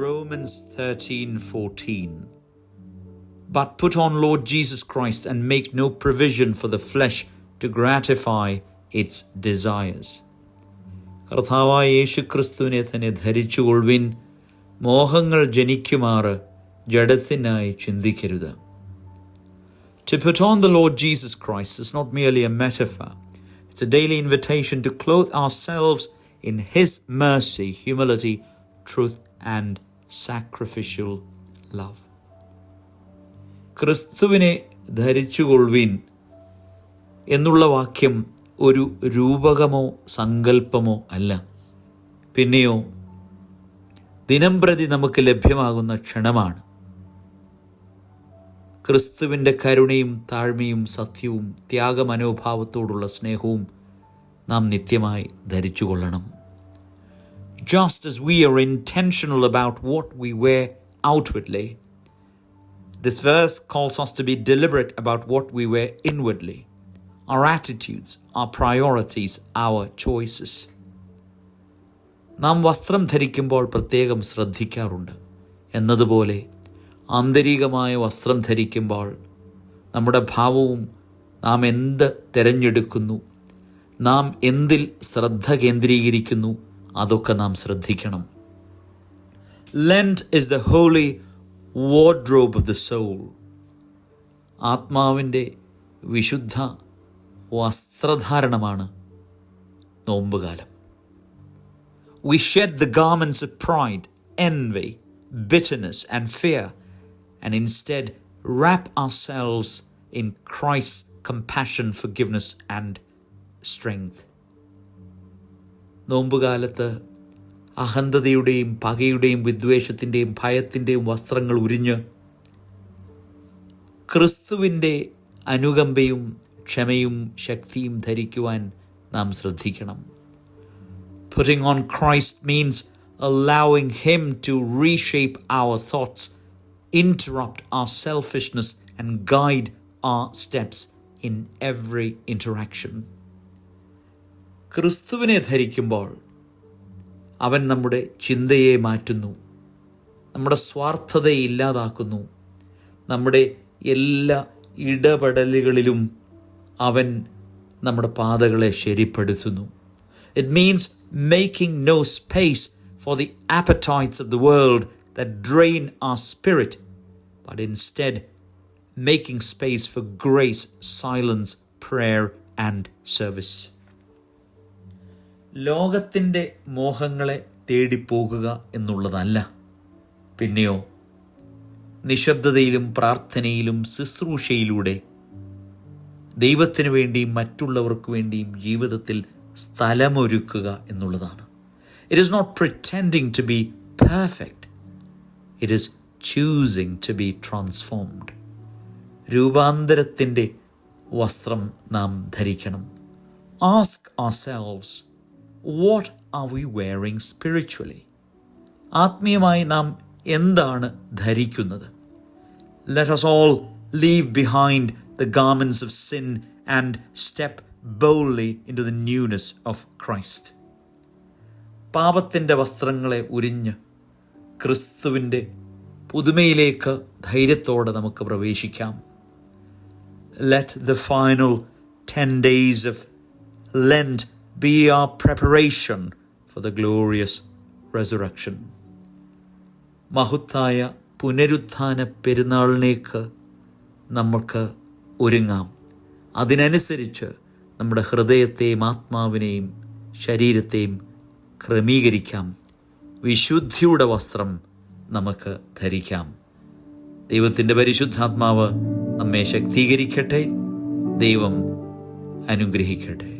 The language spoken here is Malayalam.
Romans 13:14. But put on Lord Jesus Christ and make no provision for the flesh to gratify its desires. കർത്താവായ യേശു ക്രിസ്തുവിനെ തന്നെ ധരിച്ചുകൊള്ളുവിൻ, മോഹങ്ങൾ ജനിക്കുമാറ് ജഡത്തിനായി ചിന്തിക്കരുത്. To put on the Lord Jesus Christ is not merely a metaphor. It's a daily invitation to clothe ourselves in His mercy, humility, truth and sacrificial love. ക്രിസ്തുവിനെ ധരിച്ചുകൊള്ളുവിൻ എന്നുള്ള വാക്യം ഒരു രൂപകമോ സങ്കല്പമോ അല്ല, പിന്നെയോ ദിനംപ്രതി നമുക്ക് ലഭ്യമാകുന്ന ക്ഷണമാണ്. ക്രിസ്തുവിൻ്റെ കരുണയും താഴ്മയും സത്യവും ത്യാഗമനോഭാവത്തോടുള്ള സ്നേഹവും നാം നിത്യമായി ധരിച്ചുകൊള്ളണം. Just as we are intentional about what we wear outwardly, this verse calls us to be deliberate about what we wear inwardly, our attitudes, our priorities, our choices. നാം വസ്ത്രം ധരിക്കുമ്പോൾ പ്രത്യേകം ശ്രദ്ധിക്കാറുണ്ട് എന്നതുപോലെ ആന്തരികമായ വസ്ത്രം ധരിക്കുമ്പോൾ നമ്മുടെ ഭാവവും നാം എന്ത് തിരഞ്ഞെടുക്കുന്നു, നാം എന്തിൽ ശ്രദ്ധ കേന്ദ്രീകരിക്കുന്നു, അതൊക്കെ നാം ശ്രദ്ധിക്കണം. Lent is the holy wardrobe of the soul. ആത്മാവിൻ്റെ വിശുദ്ധ വസ്ത്രധാരണമാണ് നോമ്പുകാലം. We shed the garments of pride, envy, bitterness and fear, and instead wrap ourselves in Christ's compassion, forgiveness and strength. നോമ്പുകാലത്ത് അഹന്തതയുടെയും പകയുടെയും വിദ്വേഷത്തിൻ്റെയും ഭയത്തിൻ്റെയും വസ്ത്രങ്ങൾ ഉരിഞ്ഞ് ക്രിസ്തുവിൻ്റെ അനുകമ്പയും ക്ഷമയും ശക്തിയും ധരിക്കുവാൻ നാം ശ്രദ്ധിക്കണം. Putting on Christ means allowing Him to reshape our thoughts, interrupt our selfishness and guide our steps in every interaction. ക്രിസ്തുവിനെ ധരിക്കുമ്പോൾ അവൻ നമ്മുടെ ചിന്തയെ മാറ്റുന്നു, നമ്മുടെ സ്വാർത്ഥതയെ ഇല്ലാതാക്കുന്നു, നമ്മുടെ എല്ലാ ഇടപെടലുകളിലും അവൻ നമ്മുടെ പാതകളെ ശരിപ്പെടുത്തുന്നു. It means making no space for the appetites of the world that drain our spirit, but instead making space for grace, silence, prayer and service. ലോകത്തിൻ്റെ മോഹങ്ങളെ തേടിപ്പോകുക എന്നുള്ളതല്ല, പിന്നെയോ നിശബ്ദതയിലും പ്രാർത്ഥനയിലും ശുശ്രൂഷയിലൂടെ ദൈവത്തിനു വേണ്ടിയും മറ്റുള്ളവർക്ക് വേണ്ടിയും ജീവിതത്തിൽ സ്ഥലമൊരുക്കുക എന്നുള്ളതാണ്. It is not pretending to be perfect. It is choosing to be transformed. രൂപാന്തരത്തിൻ്റെ വസ്ത്രം നാം ധരിക്കണം. Ask ourselves, what are we wearing spiritually? ആത്മീയമായി നാം എന്താണ് ധരിക്കുന്നത്? Let us all leave behind the garments of sin and step boldly into the newness of Christ. പാപത്തിൻ്റെ വസ്ത്രങ്ങളെ ഉരിഞ്ഞ് ക്രിസ്തുവിൻ്റെ പുതുമയിലേക്ക് ധൈര്യത്തോടെ നമുക്ക് പ്രവേശിക്കാം. Let the final 10 days of Lent be our preparation for the glorious resurrection. മഹത്തായ പുനരുത്ഥാന പെരുന്നാളിലേക്ക് നമുക്ക് ഒരുങ്ങാം. അതിനനുസരിച്ച് നമ്മുടെ ഹൃദയത്തെയും ആത്മാവിനെയും ശരീരത്തെയും ക്രമീകരിക്കാം. വിശുദ്ധിയുടെ വസ്ത്രം നമുക്ക് ധരിക്കാം. ദൈവത്തിൻ്റെ പരിശുദ്ധാത്മാവ് നമ്മെ ശക്തീകരിക്കട്ടെ. ദൈവം അനുഗ്രഹിക്കട്ടെ.